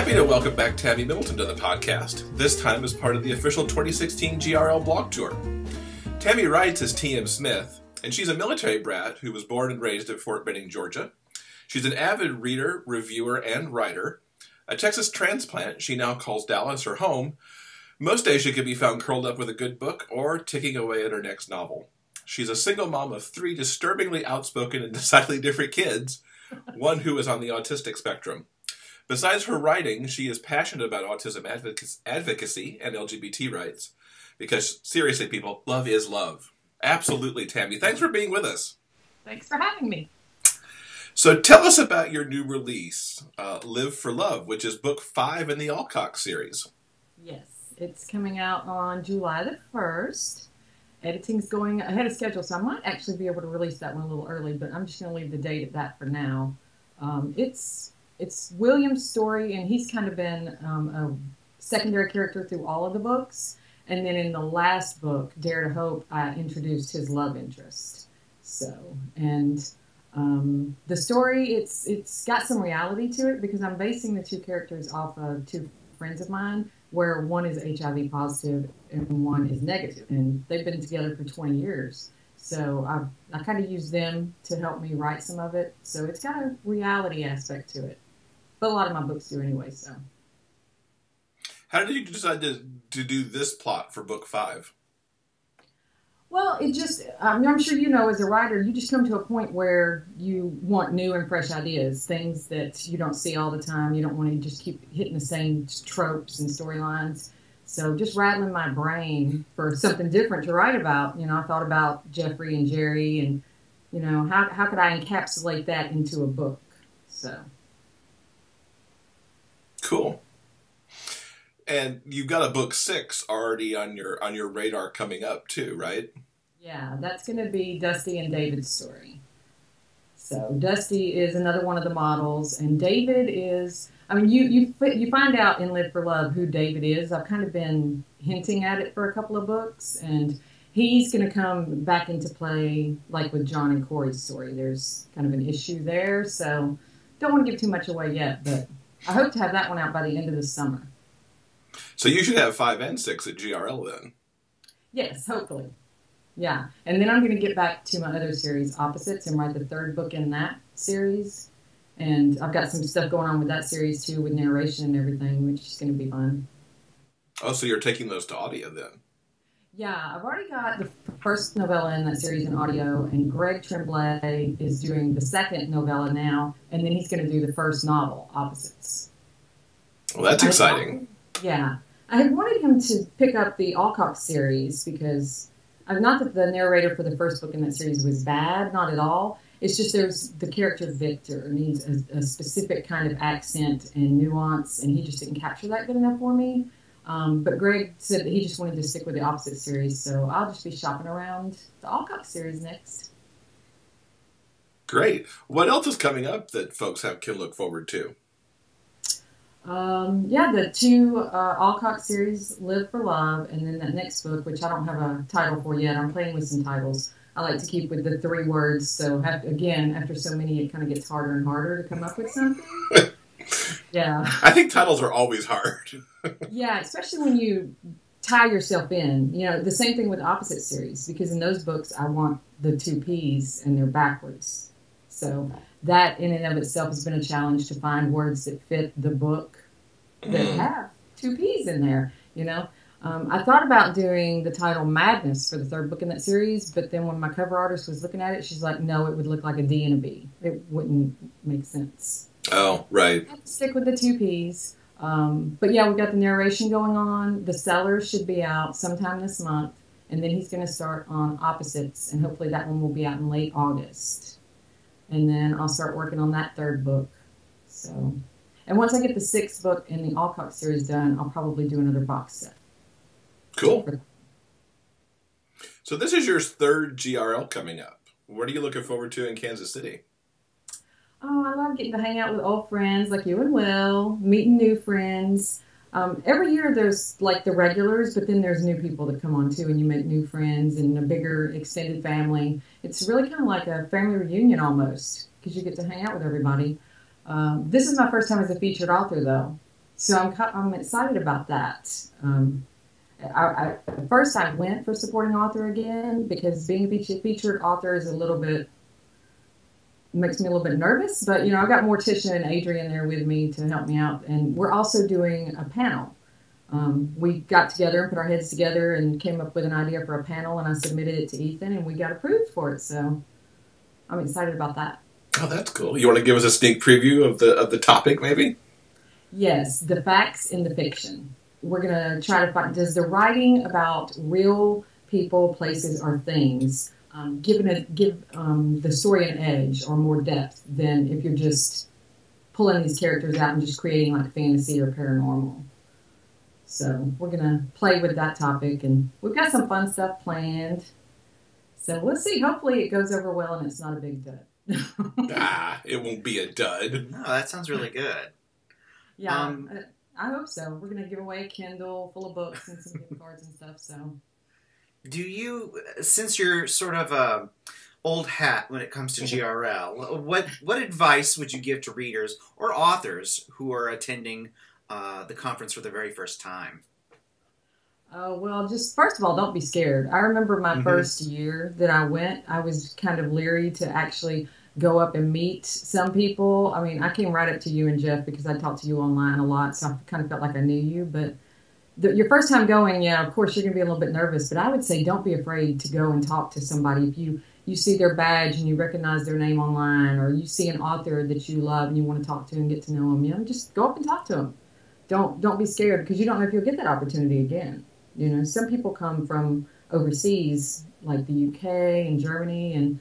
happy to welcome back Tammy Middleton to the podcast, this time as part of the official 2016 GRL Blog Tour. Tammy writes as T.M. Smith, and she's a military brat who was born and raised at Fort Benning, Georgia. She's an avid reader, reviewer, and writer. A Texas transplant, she now calls Dallas her home. Most days she can be found curled up with a good book or ticking away at her next novel. She's a single mom of 3 disturbingly outspoken and decidedly different kids, one who is on the autistic spectrum. Besides her writing, she is passionate about autism advocacy and LGBT rights. Because, seriously, people, love is love. Absolutely, Tammy. Thanks for being with us. Thanks for having me. So tell us about your new release, Live for Love, which is book 5 in the Alcock series. Yes, it's coming out on July the 1st. Editing's going ahead of schedule, so I might actually be able to release that one a little early, but I'm just going to leave the date at that for now. It's William's story, and he's kind of been a secondary character through all of the books. And then in the last book, Dare to Hope, I introduced his love interest. So, and the story, it's got some reality to it because I'm basing the 2 characters off of 2 friends of mine, where one is HIV positive and one is negative. And they've been together for 20 years. So I kind of use them to help me write some of it. So it's got a reality aspect to it. But a lot of my books do anyway, so. How did you decide to do this plot for book 5? Well, it just, I'm sure you know, as a writer, you just come to a point where you want new and fresh ideas, things that you don't see all the time. You don't want to just keep hitting the same tropes and storylines. So just rattling my brain for something different to write about. You know, I thought about Jeffrey and Jerry and, you know, how could I encapsulate that into a book? So. Cool. And you've got a book 6 already on your radar coming up too, right? Yeah, that's going to be Dusty and David's story. So Dusty is another one of the models, and David is, I mean, you find out in Live for Love who David is. I've kind of been hinting at it for a couple of books, and he's going to come back into play like with John and Corey's story. There's kind of an issue there, so don't want to give too much away yet, but I hope to have that one out by the end of the summer. So you should have 5 and 6 at GRL then. Yes, hopefully. Yeah. And then I'm going to get back to my other series, Opposites, and write the 3rd book in that series. And I've got some stuff going on with that series too, with narration and everything, which is going to be fun. Oh, so you're taking those to audio then? Yeah, I've already got the first novella in that series in audio, and Greg Tremblay is doing the 2nd novella now, and then he's going to do the first novel, Opposites. Well, that's exciting. Yeah. I had wanted him to pick up the Alcock series because, not that the narrator for the first book in that series was bad, not at all. It's just there's the character Victor needs a specific kind of accent and nuance, and he just didn't capture that good enough for me. But Greg said that he just wanted to stick with the Opposite series, so I'll just be shopping around the Alcock series next. Great. What else is coming up that folks can look forward to? Yeah, the 2 Alcock series, Live for Love, and then that next book, which I don't have a title for yet. I'm playing with some titles. I like to keep with the 3 words, so after so many, it kind of gets harder and harder to come up with something. Yeah. I think titles are always hard. Yeah, especially when you tie yourself in. You know, the same thing with the Opposite series, because in those books, I want the 2 P's and they're backwards. So that in and of itself has been a challenge to find words that fit the book that have 2 P's in there, you know. I thought about doing the title Madness for the 3rd book in that series, but then when my cover artist was looking at it, she's like, no, it would look like a D and a B. It wouldn't make sense. Oh, right. I have to stick with the 2 P's. But yeah, we've got the narration going on. The Seller should be out sometime this month, and then he's going to start on Opposites, and hopefully that one will be out in late August. And then I'll start working on that 3rd book. So, and once I get the 6th book in the Alcock series done, I'll probably do another box set. Cool. So this is your 3rd GRL coming up. What are you looking forward to in Kansas City? Oh, I love getting to hang out with old friends like you and Will, meeting new friends. Every year there's like the regulars, but then there's new people that come on too, and you make new friends and a bigger extended family. It's really kind of like a family reunion almost, because you get to hang out with everybody. This is my first time as a featured author, though. So I'm excited about that. At first I went for supporting author again because being a featured author is makes me a little bit nervous, but I've got Morticia and Adrian there with me to help me out, and we're also doing a panel. We got together and put our heads together and came up with an idea for a panel, and I submitted it to Ethan, and we got approved for it. So I'm excited about that. Oh, that's cool. You want to give us a sneak preview of the topic, maybe? Yes, the facts in the fiction. We're gonna try to find, does the writing about real people, places, or things give the story an edge or more depth than if you're just pulling these characters out and just creating like fantasy or paranormal? So we're going to play with that topic, and we've got some fun stuff planned. So we'll see. Hopefully it goes over well and it's not a big dud. It won't be a dud. No, that sounds really good. Yeah, I hope so. We're going to give away a Kindle full of books and some gift cards and stuff. So, do you, since you're sort of a old hat when it comes to GRL, what advice would you give to readers or authors who are attending the conference for the very first time? Well, just first of all, don't be scared. I remember my first year that I went, I was kind of leery to actually go up and meet some people. I mean, I came right up to you and Jeff because I talked to you online a lot, so I kind of felt like I knew you. But your first time going, yeah, of course, you're going to be a little bit nervous. But I would say don't be afraid to go and talk to somebody. If you see their badge and you recognize their name online, or you see an author that you love and you want to talk to and get to know them, just go up and talk to them. Don't be scared, because you don't know if you'll get that opportunity again. Some people come from overseas, like the UK and Germany, and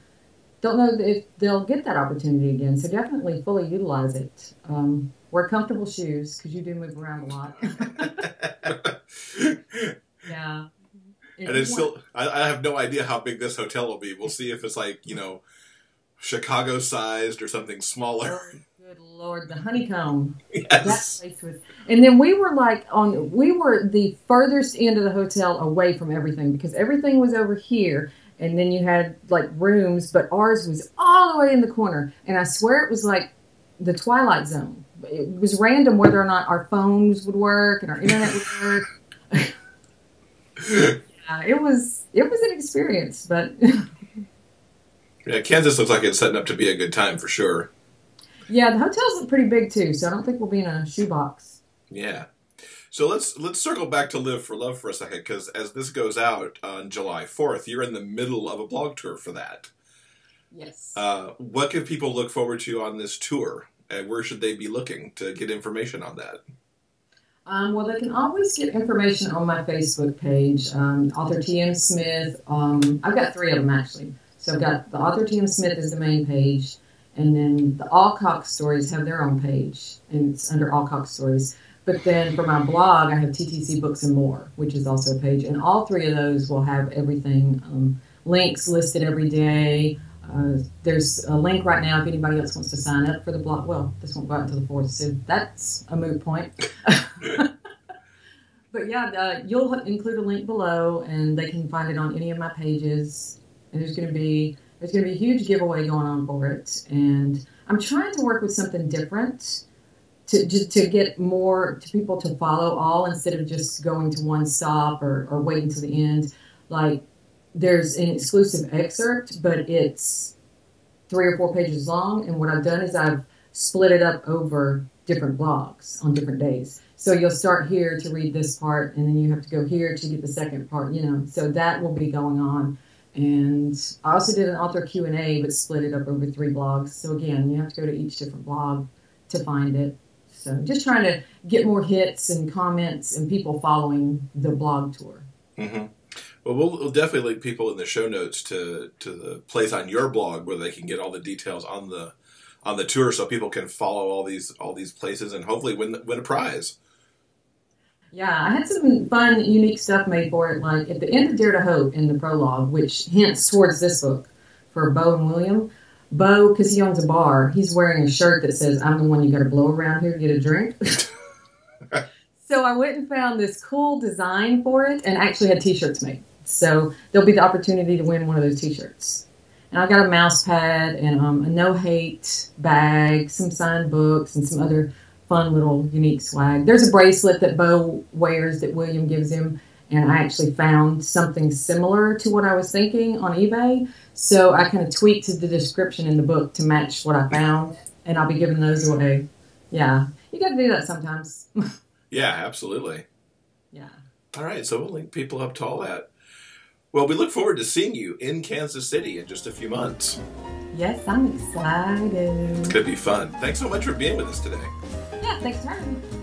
don't know if they'll get that opportunity again. So definitely fully utilize it. Wear comfortable shoes, because you do move around a lot. Yeah. And it's still, I have no idea how big this hotel will be. We'll see if it's like, Chicago sized or something smaller. Good Lord, the honeycomb. Yes. That place was, and then we were the furthest end of the hotel away from everything, because everything was over here, and then you had like rooms, but ours was all the way in the corner. And I swear it was like the Twilight Zone. It was random whether or not our phones would work and our internet would work. Yeah, it was an experience, but yeah, Kansas looks like it's setting up to be a good time for sure. Yeah, the hotel's pretty big too, so I don't think we'll be in a shoebox. Yeah. So let's circle back to Live for Love for a second, because as this goes out on July 4th, you're in the middle of a blog tour for that. Yes. What can people look forward to on this tour, and where should they be looking to get information on that? Well, they can always get information on my Facebook page, author T.M. Smith. I've got 3 of them, actually. So I've got the author T.M. Smith is the main page, and then the Alcock Stories have their own page, and it's under Alcock Stories. But then for my blog, I have TTC Books and More, which is also a page. And all 3 of those will have everything, links listed every day. There's a link right now if anybody else wants to sign up for the blog. Well, this won't go out until the 4th, so that's a moot point. But yeah, you'll include a link below, and they can find it on any of my pages. And there's going to be a huge giveaway going on for it. And I'm trying to work with something different to get more to people to follow all, instead of just going to one stop or waiting to the end. Like, there's an exclusive excerpt, but it's 3 or 4 pages long. And what I've done is I've split it up over different blogs on different days. So you'll start here to read this part, and then you have to go here to get the second part, So that will be going on. And I also did an author Q&A, but split it up over 3 blogs. So again, you have to go to each different blog to find it. So just trying to get more hits and comments and people following the blog tour. Mm-hmm. Well, we'll definitely link people in the show notes to the place on your blog where they can get all the details on the tour, so people can follow all these places and hopefully win a prize. Yeah, I had some fun, unique stuff made for it. Like at the end of Dare to Hope in the prologue, which hints towards this book for Bo and William. Bo, because he owns a bar, he's wearing a shirt that says, "I'm the one you got to blow around here to get a drink." So I went and found this cool design for it and actually had T-shirts made. So there'll be the opportunity to win one of those T-shirts. And I got a mouse pad and a no-hate bag, some signed books, and some other fun little unique swag. There's a bracelet that Bo wears that William gives him, and I actually found something similar to what I was thinking on eBay. So I kind of tweaked the description in the book to match what I found, and I'll be giving those away. Yeah, you got to do that sometimes. Yeah, absolutely. Yeah. All right, so we'll link people up to all that. Well, we look forward to seeing you in Kansas City in just a few months. Yes, I'm excited. It's going to be fun. Thanks so much for being with us today. Yeah, thanks for having me.